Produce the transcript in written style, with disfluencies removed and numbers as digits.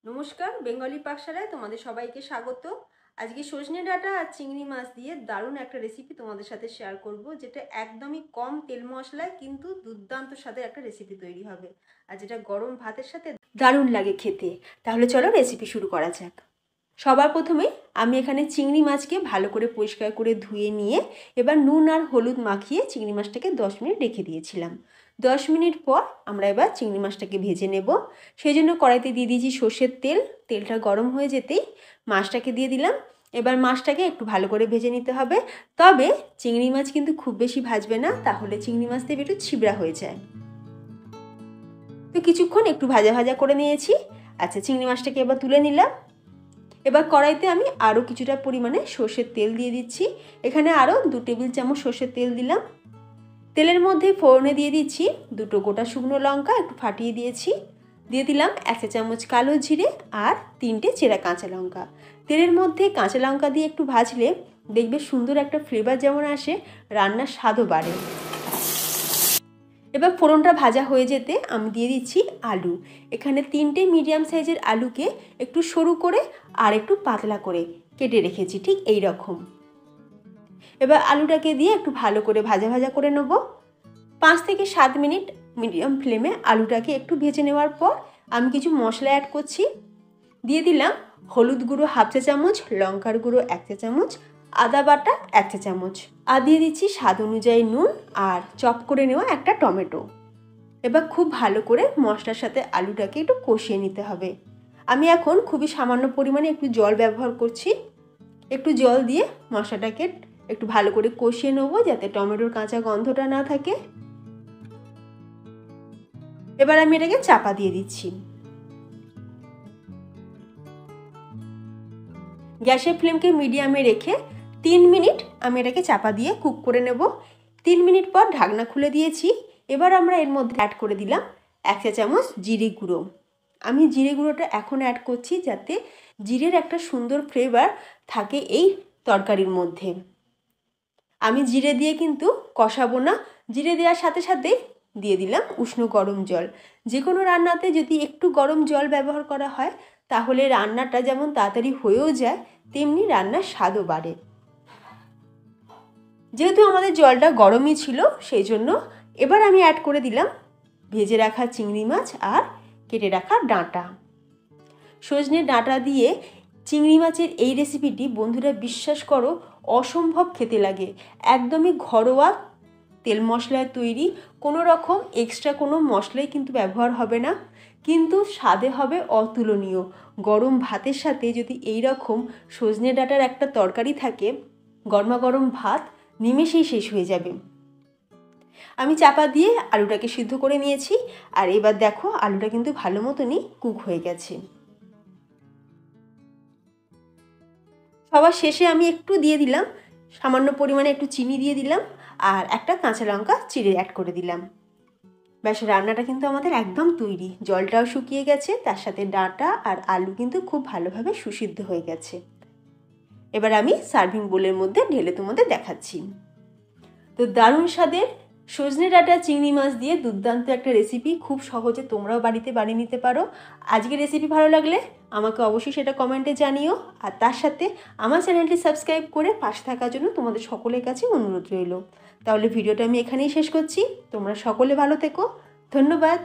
নমস্কার, বেঙ্গলি পাকশালায় তোমাদের সবাইকে স্বাগত। আজকে সজনে ডাঁটা আর চিংড়ি মাছ দিয়ে দারুণ একটা রেসিপি তোমাদের সাথে শেয়ার করব, যেটা একদমই কম তেল মশলায় কিন্তু দুর্দান্ত স্বাদের একটা রেসিপি তৈরি হবে, আর যেটা গরম ভাতের সাথে দারুণ লাগে খেতে। তাহলে চলো রেসিপি শুরু করা যাক। সবার প্রথমে আমি এখানে চিংড়ি মাছকে ভালো করে পরিষ্কার করে ধুয়ে নিয়ে এবার নুন আর হলুদ মাখিয়ে চিংড়ি মাছটাকে 10 মিনিট রেখে দিয়েছিলাম। 10 মিনিট পর আমরা এবার চিংড়ি মাছটাকে ভেজে নেব। সেই জন্য কড়াইতে দিয়ে দিয়েছি সর্ষের তেল। তেলটা গরম হয়ে যেতেই মাছটাকে দিয়ে দিলাম। এবার মাছটাকে একটু ভালো করে ভেজে নিতে হবে, তবে চিংড়ি মাছ কিন্তু খুব বেশি ভাজবে না, তাহলে চিংড়ি মাছ থেকে একটু ছিবড়া হয়ে যায়। তো কিছুক্ষণ একটু ভাজা ভাজা করে নিয়েছি। আচ্ছা, চিংড়ি মাছটাকে এবার তুলে নিলাম। এবার কড়াইতে আমি আরও কিছুটা পরিমাণে সর্ষের তেল দিয়ে দিচ্ছি। এখানে আরও 2 টেবিল চামচ সর্ষের তেল দিলাম। তেলের মধ্যে ফোড়নে দিয়ে দিচ্ছি 2টো গোটা শুকনো লঙ্কা একটু ফাটিয়ে দিয়েছি। দিয়ে দিলাম 1 চা চামচ কালো জিরে আর 3টে চেরা কাঁচা লঙ্কা। তেলের মধ্যে কাঁচা লঙ্কা দিয়ে একটু ভাজলে দেখবে সুন্দর একটা ফ্লেভার যেমন আসে, রান্নার স্বাদও বাড়ে। এবার ফোড়নটা ভাজা হয়ে যেতে আমি দিয়ে দিচ্ছি আলু। এখানে 3টে মিডিয়াম সাইজের আলুকে একটু সরু করে আর একটু পাতলা করে কেটে রেখেছি, ঠিক এই রকম। এবার আলুটাকে দিয়ে একটু ভালো করে ভাজা ভাজা করে নেব। 5 থেকে 7 মিনিট মিডিয়াম ফ্লেমে আলুটাকে একটু ভেজে নেওয়ার পর আমি কিছু মশলা অ্যাড করছি। দিয়ে দিলাম হলুদ গুঁড়ো 1/2 চা চামচ, লঙ্কার গুঁড়ো 1 চা চামচ, আদা বাটা 1 চা চামচ, আর দিয়ে দিচ্ছি স্বাদ অনুযায়ী নুন আর চপ করে নেওয়া একটা টমেটো। এবার খুব ভালো করে মশলার সাথে আলুটাকে একটু কষিয়ে নিতে হবে। আমি এখন খুবই সামান্য পরিমাণে একটু জল ব্যবহার করছি। একটু জল দিয়ে মশলাটাকে একটু ভালো করে কষিয়ে নেবো, যাতে টমেটোর কাঁচা গন্ধটা না থাকে। এবার আমি এটাকে চাপা দিয়ে দিচ্ছি। গ্যাসের ফ্লেমকে মিডিয়ামে রেখে 3 মিনিট আমি এটাকে চাপা দিয়ে কুক করে নেব। 3 মিনিট পর ঢাকনা খুলে দিয়েছি। এবার আমরা এর মধ্যে অ্যাড করে দিলাম 1 চা চামচ জিরে গুঁড়ো। আমি জিরে গুঁড়োটা এখন অ্যাড করছি, যাতে জিরের একটা সুন্দর ফ্লেভার থাকে এই তরকারির মধ্যে। আমি জিরে দিয়ে কিন্তু কষাবো না। জিরে দেওয়ার সাথে সাথে দিয়ে দিলাম উষ্ণ গরম জল। যে কোনো রান্নাতে যদি একটু গরম জল ব্যবহার করা হয়, তাহলে রান্নাটা যেমন তাড়াতাড়ি হয়েও যায়, তেমনি রান্নার স্বাদও বাড়ে। যেহেতু আমাদের জলটা গরমই ছিল, সেই জন্য এবার আমি অ্যাড করে দিলাম ভেজে রাখা চিংড়ি মাছ আর কেটে রাখা ডাঁটা। সজনে ডাঁটা দিয়ে চিংড়ি মাছের এই রেসিপিটি বন্ধুরা বিশ্বাস করো অসম্ভব খেতে লাগে। একদমই ঘরোয়া তেল মশলায় তৈরি, কোনো রকম এক্সট্রা কোনো মশলাই কিন্তু ব্যবহার হবে না, কিন্তু স্বাদে হবে অতুলনীয়। গরম ভাতের সাথে যদি এই রকম সজনে ডাঁটার একটা তরকারি থাকে, গরমা গরম ভাত নিমেষেই শেষ হয়ে যাবে। আমি চাপা দিয়ে আলুটাকে সিদ্ধ করে নিয়েছি, আর এবার দেখো আলুটা কিন্তু ভালো মতনই কুক হয়ে গেছে। সবার শেষে আমি একটু দিয়ে দিলাম সামান্য পরিমাণে একটু চিনি দিয়ে দিলাম, আর একটা কাঁচা লঙ্কা চিড়ে অ্যাড করে দিলাম। ব্যাস, রান্নাটা কিন্তু আমাদের একদম তৈরি। জলটাও শুকিয়ে গেছে, তার সাথে ডাঁটা আর আলু কিন্তু খুব ভালোভাবে সুসিদ্ধ হয়ে গেছে। এবার আমি সার্ভিং বোলের মধ্যে ঢেলে তোমাদের দেখাচ্ছি। তো দারুণ স্বাদের সজনে ডাঁটা চিংড়ি মাছ দিয়ে দুর্দান্ত একটা রেসিপি, খুব সহজে তোমরাও বাড়িতে বানিয়ে নিতে পারো। আজকের রেসিপি ভালো লাগলে আমাকে অবশ্যই সেটা কমেন্টে জানিও, আর তার সাথে আমার চ্যানেলটি সাবস্ক্রাইব করে পাশে থাকার জন্য তোমাদের সকলের কাছে অনুরোধ রইল। তাহলে ভিডিওটা আমি এখানেই শেষ করছি। তোমরা সকলে ভালো থেকো। ধন্যবাদ।